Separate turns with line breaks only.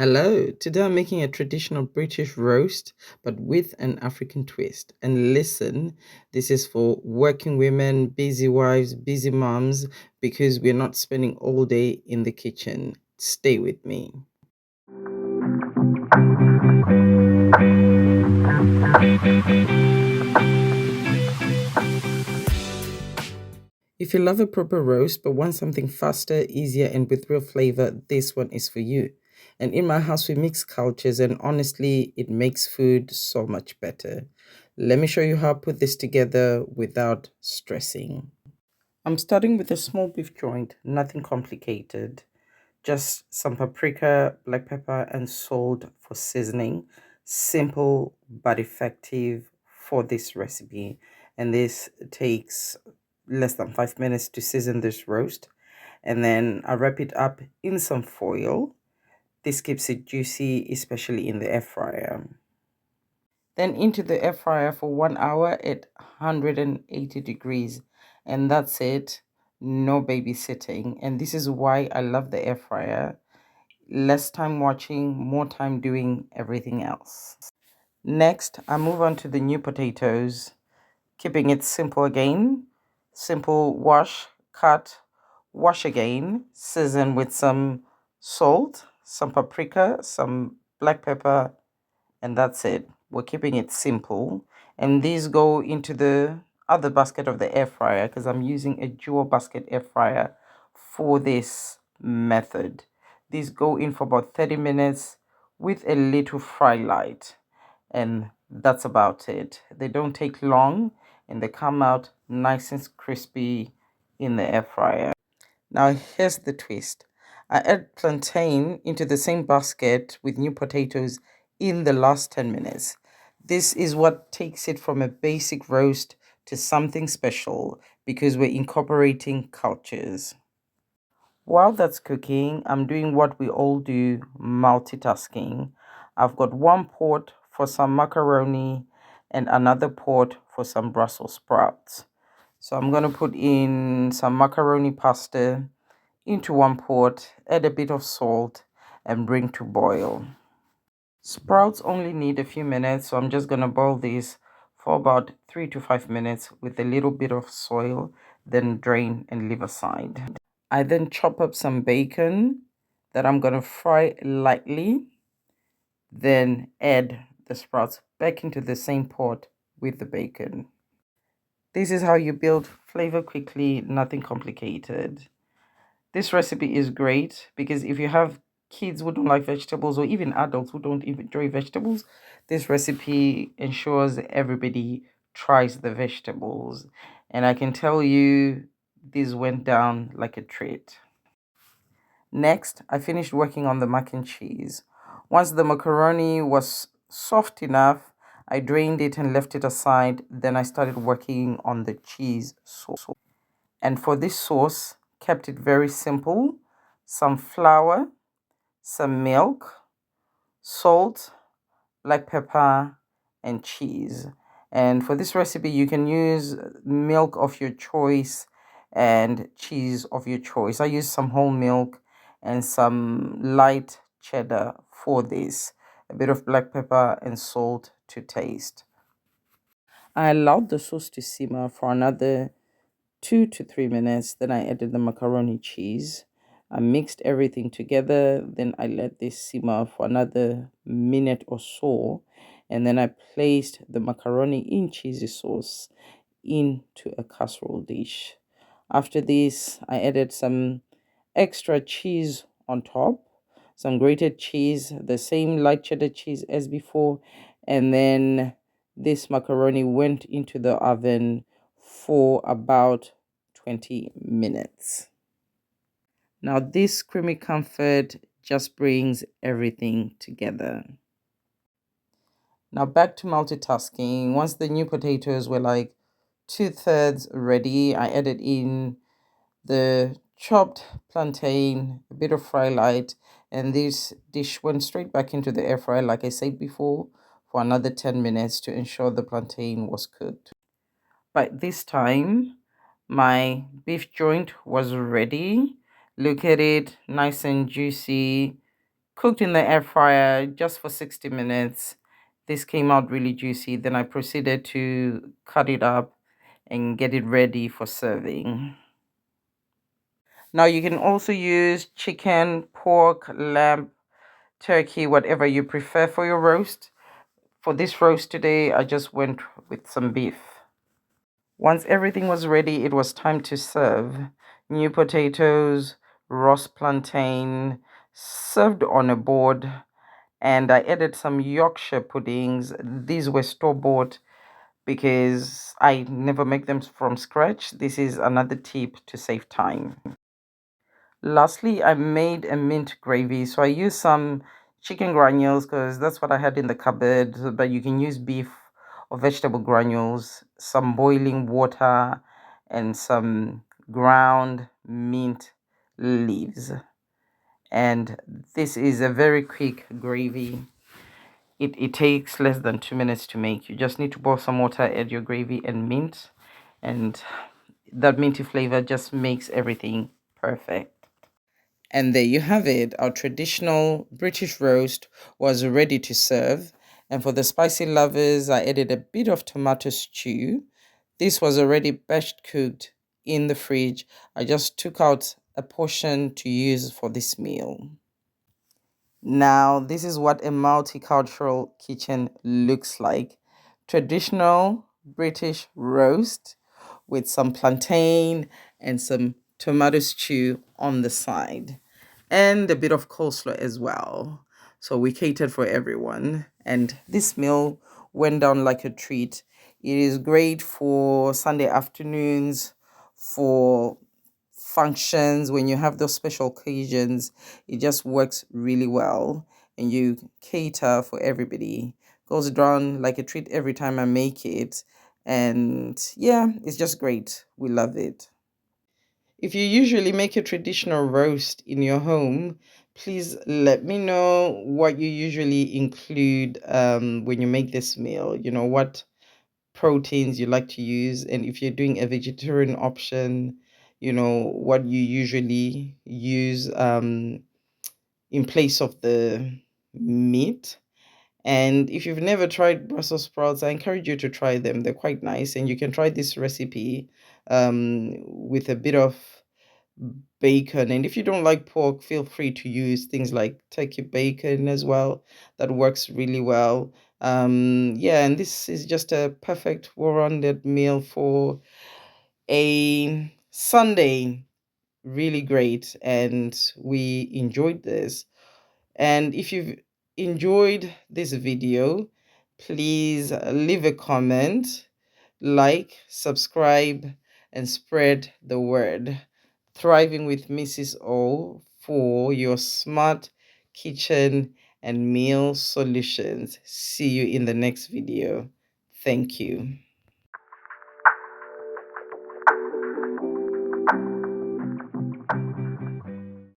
Hello, today I'm making a traditional British roast but with an African twist. And listen, this is for working women, busy wives, busy moms, because we're not spending all day in the kitchen. Stay with me. If you love a proper roast but want something faster, easier, and with real flavor, this one is for you. And in my house, we mix cultures, and honestly, it makes food so much better. Let me show you how I put this together without stressing. I'm starting with a small beef joint, nothing complicated. Just some paprika, black pepper, and salt for seasoning. Simple but effective for this recipe. And this takes less than 5 minutes to season this roast. And then I wrap it up in some foil. This keeps it juicy, especially in the air fryer. Then into the air fryer for 1 hour at 180 degrees. And that's it. No babysitting. And this is why I love the air fryer. Less time watching, more time doing everything else. Next, I move on to the new potatoes, keeping it simple again. Simple wash, cut, wash again, season with some salt, some paprika, some black pepper, and that's it. We're keeping it simple. And these go into the other basket of the air fryer because I'm using a dual basket air fryer for this method. These go in for about 30 minutes with a little fry light. And that's about it. They don't take long and they come out nice and crispy in the air fryer. Now here's the twist. I add plantain into the same basket with new potatoes in the last 10 minutes. This is what takes it from a basic roast to something special because we're incorporating cultures. While that's cooking, I'm doing what we all do, multitasking. I've got one pot for some macaroni and another pot for some Brussels sprouts. So I'm going to put in some macaroni pasta into one pot, add a bit of salt, and bring to boil. Sprouts only need a few minutes, so I'm just going to boil these for about 3 to 5 minutes with a little bit of soil, then drain and leave aside. I then chop up some bacon that I'm going to fry lightly, then add the sprouts back into the same pot with the bacon. This is how you build flavor quickly, nothing complicated. This recipe is great because if you have kids who don't like vegetables or even adults who don't even enjoy vegetables, this recipe ensures everybody tries the vegetables. And I can tell you, this went down like a treat. Next, I finished working on the mac and cheese. Once the macaroni was soft enough, I drained it and left it aside. Then I started working on the cheese sauce. And for this sauce, kept it very simple. Some flour, some milk, salt, black pepper, and cheese. And for this recipe, you can use milk of your choice and cheese of your choice. I use some whole milk and some light cheddar for this. A bit of black pepper and salt to taste. I allowed the sauce to simmer for another 2 to 3 minutes. Then I added the macaroni cheese. I mixed everything together. Then I let this simmer for another minute or so. And then I placed the macaroni in cheesy sauce into a casserole dish. After this, I added some extra cheese on top, some grated cheese, the same light cheddar cheese as before. And then this macaroni went into the oven for about 20 minutes. Now, this creamy comfort just brings everything together. Now, back to multitasking. Once the new potatoes were like 2/3 ready, I added in the chopped plantain, a bit of fry light, and this dish went straight back into the air fryer, like I said before, for another 10 minutes to ensure the plantain was cooked. By this time, my beef joint was ready. Look at it, nice and juicy, Cooked in the air fryer just for 60 minutes. This came out really juicy. Then I proceeded to cut it up and get it ready for serving. Now you can also use chicken, pork, lamb, turkey, whatever you prefer for your roast. For this roast today, I just went with some beef. Once everything was ready, it was time to serve. New potatoes, roast plantain, served on a board, and I added some Yorkshire puddings. These were store bought because I never make them from scratch. This is another tip to save time. Lastly, I made a mint gravy. So I used some chicken granules because that's what I had in the cupboard, but you can use beef or vegetable granules, some boiling water, and some ground mint leaves. And this is a very quick gravy. It takes less than 2 minutes to make. You just need to boil some water, add your gravy and mint, and that minty flavor just makes everything perfect. And there you have it. Our traditional British roast was ready to serve. And for the spicy lovers, I added a bit of tomato stew. This was already batch cooked in the fridge. I just took out a portion to use for this meal. Now, this is what a multicultural kitchen looks like. Traditional British roast with some plantain and some tomato stew on the side, and a bit of coleslaw as well. So we catered for everyone, and this meal went down like a treat. It is great for Sunday afternoons, for functions, when you have those special occasions. It just works really well, and you cater for everybody. Goes down like a treat every time I make it, and yeah, it's just great. We love it. If you usually make a traditional roast in your home, please let me know what you usually include when you make this meal. You know, what proteins you like to use, and if you're doing a vegetarian option, you know, what you usually use in place of the meat. And if you've never tried Brussels sprouts, I encourage you to try them. They're quite nice, and you can try this recipe with a bit of bacon. And if you don't like pork, feel free to use things like turkey bacon as well. That works really well. Yeah, and this is just a perfect well-rounded meal for a Sunday. Really great, and we enjoyed this. And if you've enjoyed this video, please leave a comment, like, subscribe, and spread the word. Thriving with Mrs. O for your smart kitchen and meal solutions. See you in the next video. Thank you.